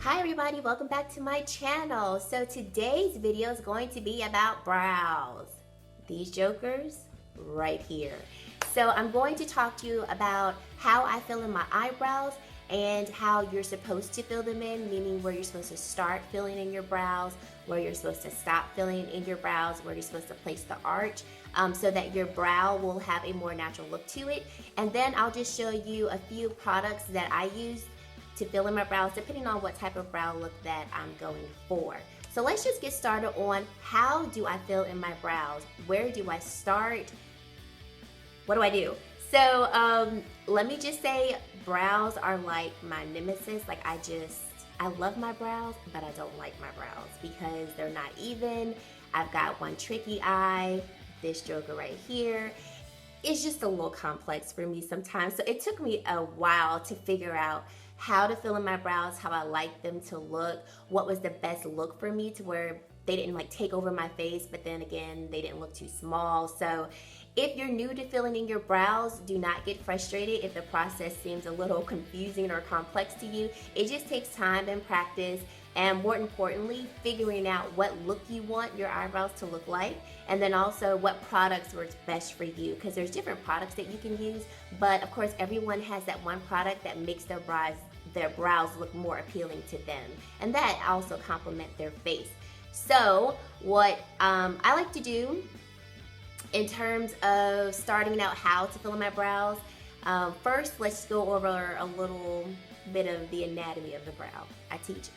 Hi everybody, welcome back to my channel. So today's video is going to be about brows. These jokers right here. So I'm going to talk to you about how I fill in my eyebrows and how you're supposed to fill them in, meaning where you're supposed to start filling in your brows, where you're supposed to stop filling in your brows, where you're supposed to place the arch, so that your brow will have a more natural look to it. And then I'll just show you a few products that I use to fill in my brows depending on what type of brow look that I'm going for. So let's just get started on how do I fill in my brows? Where do I start? What do I do? So let me just say brows are like my nemesis. I love my brows, but I don't like my brows because they're not even. I've got one tricky eye, this joker right here. It's just a little complex for me sometimes. So it took me a while to figure out how to fill in my brows, how I like them to look, what was the best look for me to where they didn't like take over my face, but then again, they didn't look too small. So if you're new to filling in your brows, do not get frustrated if the process seems a little confusing or complex to you. It just takes time and practice, and more importantly, figuring out what look you want your eyebrows to look like, and then also what products works best for you, because there's different products that you can use, but of course everyone has that one product that makes their brows look more appealing to them, and that also complement their face. So what I like to do in terms of starting out how to fill in my brows, first let's go over a little bit of the anatomy of the brow. I teach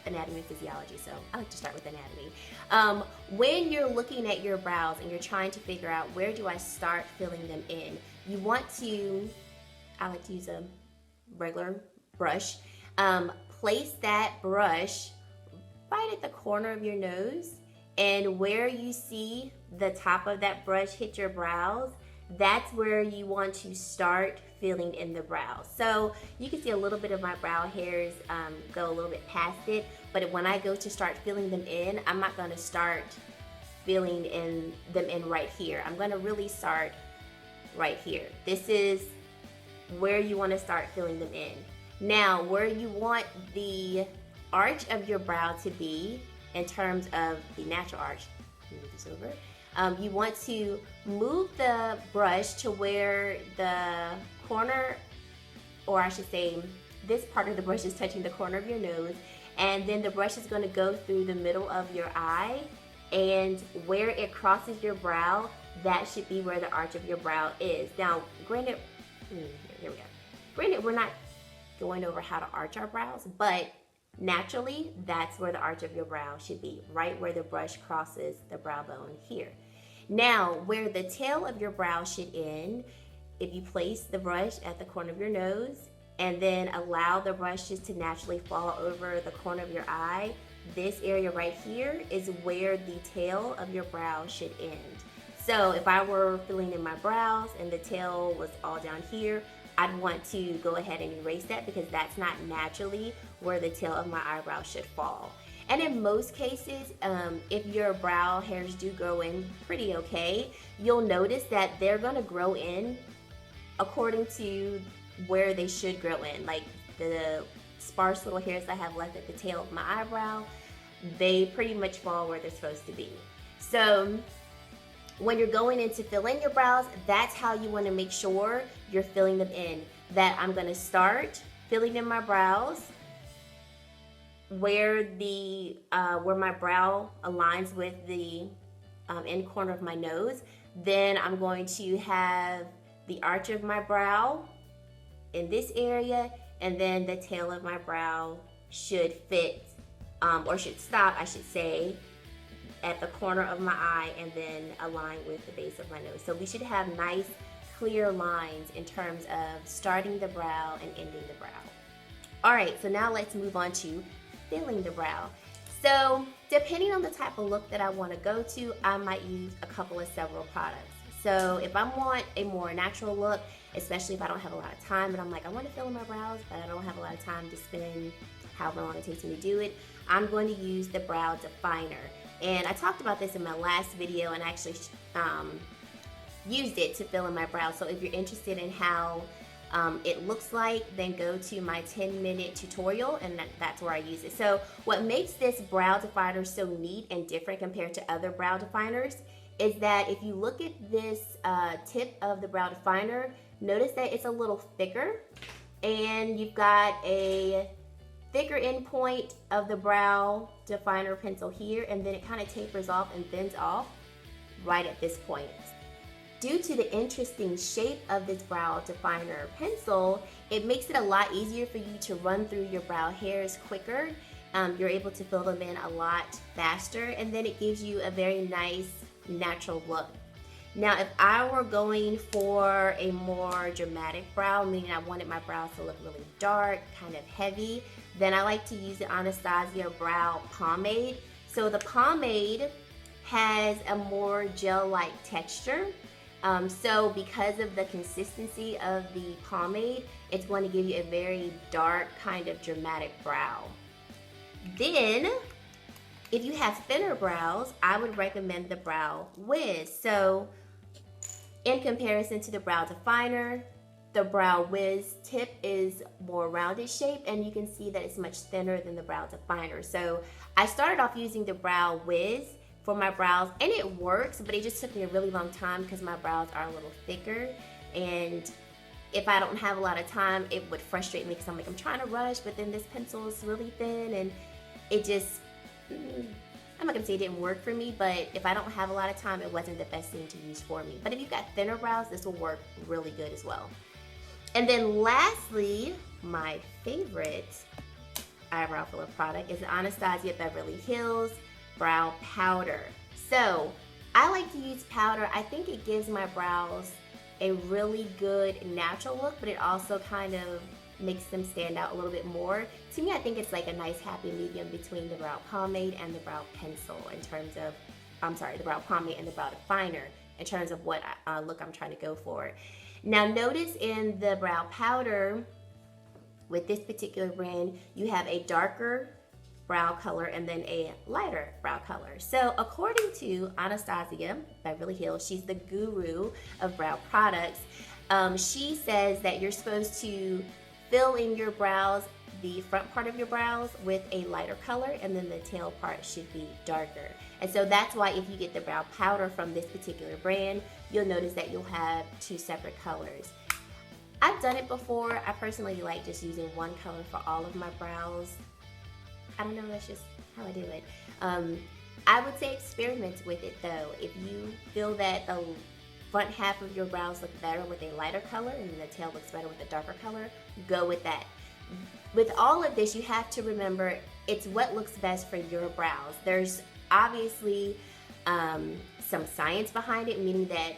anatomy and physiology, so I like to start with anatomy. When you're looking at your brows and you're trying to figure out where do I start filling them in, you want to, I like to use a regular brush, place that brush right at the corner of your nose, and where you see the top of that brush hit your brows, that's where you want to start filling in the brows. So you can see a little bit of my brow hairs go a little bit past it, but when I go to start filling them in, I'm not going to start filling them in right here. I'm going to really start right here. This is where you want to start filling them in. Now, where you want the arch of your brow to be in terms of the natural arch, move this over. You want to move the brush to where the corner, or I should say this part of the brush is touching the corner of your nose, and then the brush is going to go through the middle of your eye, and where it crosses your brow, that should be where the arch of your brow is. Now, granted, here we go. Granted, we're not going over how to arch our brows, but naturally, that's where the arch of your brow should be, right where the brush crosses the brow bone here. Now, where the tail of your brow should end, if you place the brush at the corner of your nose and then allow the brush just to naturally fall over the corner of your eye, this area right here is where the tail of your brow should end. So if I were filling in my brows and the tail was all down here, I'd want to go ahead and erase that because that's not naturally where the tail of my eyebrow should fall. And in most cases, if your brow hairs do grow in pretty okay, you'll notice that they're gonna grow in according to where they should grow in. Like the sparse little hairs I have left at the tail of my eyebrow, they pretty much fall where they're supposed to be. So when you're going in to fill in your brows, that's how you want to make sure you're filling them in. That I'm going to start filling in my brows where my brow aligns with the end corner of my nose. Then I'm going to have the arch of my brow in this area, and then the tail of my brow should fit, or should stop, I should say, at the corner of my eye and then align with the base of my nose. So we should have nice, clear lines in terms of starting the brow and ending the brow. All right, so now let's move on to filling the brow. So depending on the type of look that I want to go to, I might use a couple of several products. So if I want a more natural look, especially if I don't have a lot of time and I'm like, I want to fill in my brows, but I don't have a lot of time to spend however long it takes me to do it, I'm going to use the brow definer. And I talked about this in my last video and actually used it to fill in my brows. So if you're interested in how it looks like, then go to my 10-minute tutorial, and that's where I use it. So what makes this brow definer so neat and different compared to other brow definers is that if you look at this tip of the brow definer, notice that it's a little thicker, and you've got a thicker end point of the brow definer pencil here, and then it kind of tapers off and thins off right at this point. Due to the interesting shape of this brow definer pencil, it makes it a lot easier for you to run through your brow hairs quicker. You're able to fill them in a lot faster, and then it gives you a very nice natural look. Now, if I were going for a more dramatic brow, meaning I wanted my brows to look really dark, kind of heavy, then I like to use the Anastasia Brow Pomade. So the pomade has a more gel-like texture. So because of the consistency of the pomade, it's going to give you a very dark, kind of dramatic brow. Then, if you have thinner brows, I would recommend the Brow Wiz. So in comparison to the brow definer, the Brow Wiz tip is more rounded shape, and you can see that it's much thinner than the brow definer. So I started off using the Brow Wiz for my brows, and it works, but it just took me a really long time because my brows are a little thicker, and if I don't have a lot of time, it would frustrate me because I'm like, I'm trying to rush, but then this pencil is really thin, and it just, I'm not gonna say it didn't work for me, but if I don't have a lot of time, it wasn't the best thing to use for me. But if you've got thinner brows, this will work really good as well. And then lastly, my favorite eyebrow filler product is the Anastasia Beverly Hills Brow Powder. So I like to use powder. I think it gives my brows a really good natural look, but it also kind of makes them stand out a little bit more. To me, I think it's like a nice happy medium between the brow pomade and the brow pencil in terms of, the brow pomade and the brow definer in terms of what look I'm trying to go for. Now notice in the brow powder, with this particular brand, you have a darker brow color and then a lighter brow color. So according to Anastasia Beverly Hills, she's the guru of brow products. She says that you're supposed to fill in your brows, the front part of your brows, with a lighter color, and then the tail part should be darker. And so that's why if you get the brow powder from this particular brand, you'll notice that you'll have two separate colors. I've done it before. I personally like just using one color for all of my brows. I don't know, that's just how I do it. I would say experiment with it though. If you feel that the front half of your brows look better with a lighter color and then the tail looks better with a darker color, go with that. With all of this, you have to remember it's what looks best for your brows. There's obviously some science behind it, meaning that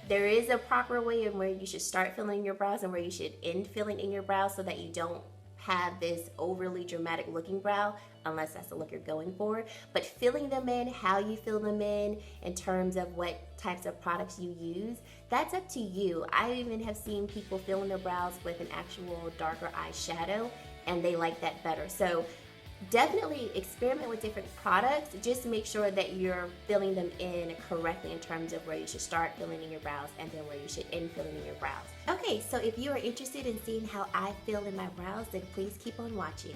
there is a proper way of where you should start filling your brows and where you should end filling in your brows so that you don't have this overly dramatic looking brow, unless that's the look you're going for. But filling them in, how you fill them in terms of what types of products you use, that's up to you. I even have seen people fill in their brows with an actual darker eyeshadow, and they like that better. So definitely experiment with different products. Just make sure that you're filling them in correctly in terms of where you should start filling in your brows and then where you should end filling in your brows. Okay, so if you are interested in seeing how I fill in my brows, then please keep on watching.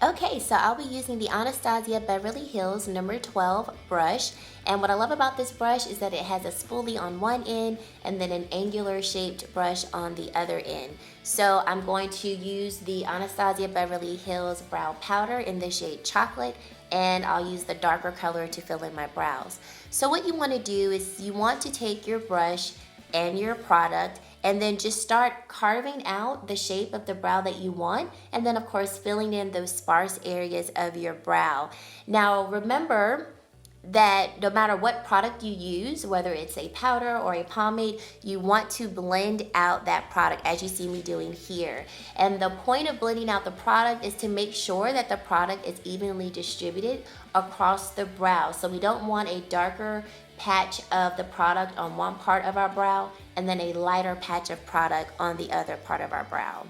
Okay, so I'll be using the Anastasia Beverly Hills number 12 brush, and what I love about this brush is that it has a spoolie on one end and then an angular shaped brush on the other end. So I'm going to use the Anastasia Beverly Hills Brow Powder in the shade Chocolate, and I'll use the darker color to fill in my brows. So what you want to do is you want to take your brush and your product and then just start carving out the shape of the brow that you want, and then of course filling in those sparse areas of your brow. Now remember that no matter what product you use, whether it's a powder or a pomade, you want to blend out that product as you see me doing here. And the point of blending out the product is to make sure that the product is evenly distributed across the brow. So we don't want a darker patch of the product on one part of our brow and then a lighter patch of product on the other part of our brow.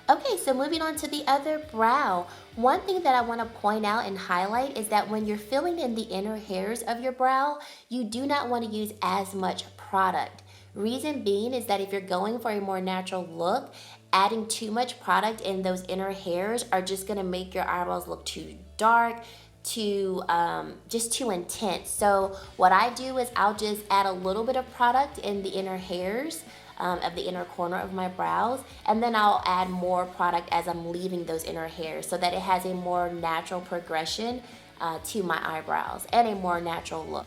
Okay, so moving on to the other brow. One thing that I want to point out and highlight is that when you're filling in the inner hairs of your brow, you do not want to use as much product. Reason being is that if you're going for a more natural look, adding too much product in those inner hairs are just going to make your eyebrows look too dark, just too intense. So what I do is I'll just add a little bit of product in the inner hairs of the inner corner of my brows, and then I'll add more product as I'm leaving those inner hairs so that it has a more natural progression to my eyebrows and a more natural look.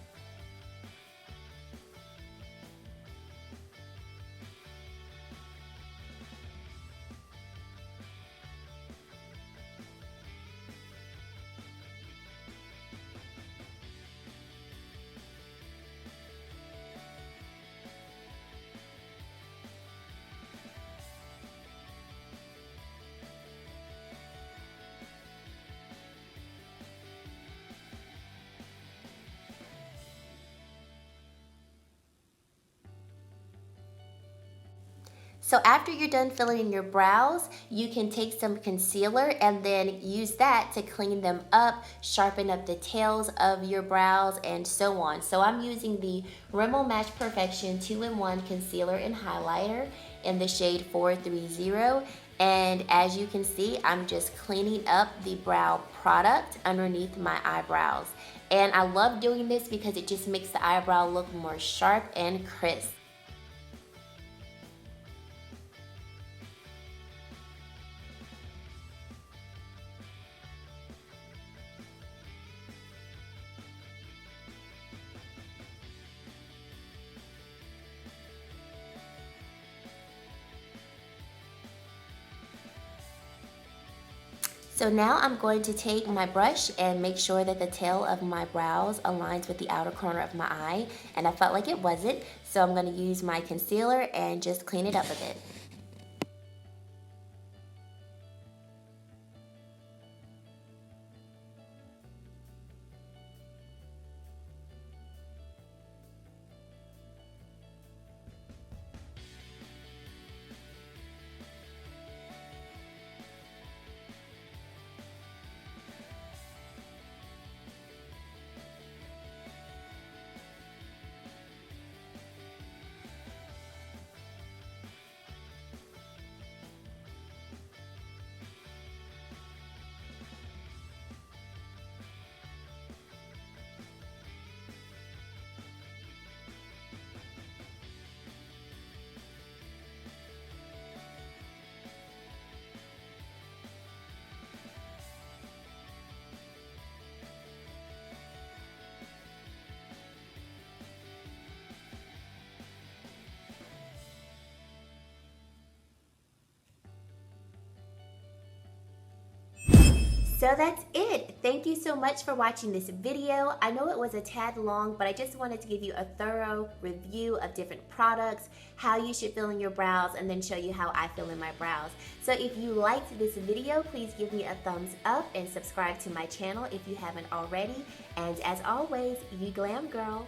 So after you're done filling in your brows, you can take some concealer and then use that to clean them up, sharpen up the tails of your brows, and so on. So I'm using the Rimmel Match Perfection 2-in-1 Concealer and Highlighter in the shade 430. And as you can see, I'm just cleaning up the brow product underneath my eyebrows. And I love doing this because it just makes the eyebrow look more sharp and crisp. So now I'm going to take my brush and make sure that the tail of my brows aligns with the outer corner of my eye, and I felt like it wasn't, so I'm going to use my concealer and just clean it up a bit. So that's it. Thank you so much for watching this video. I know it was a tad long, but I just wanted to give you a thorough review of different products, how you should fill in your brows, and then show you how I fill in my brows. So if you liked this video, please give me a thumbs up and subscribe to my channel if you haven't already. And as always, you glam girl.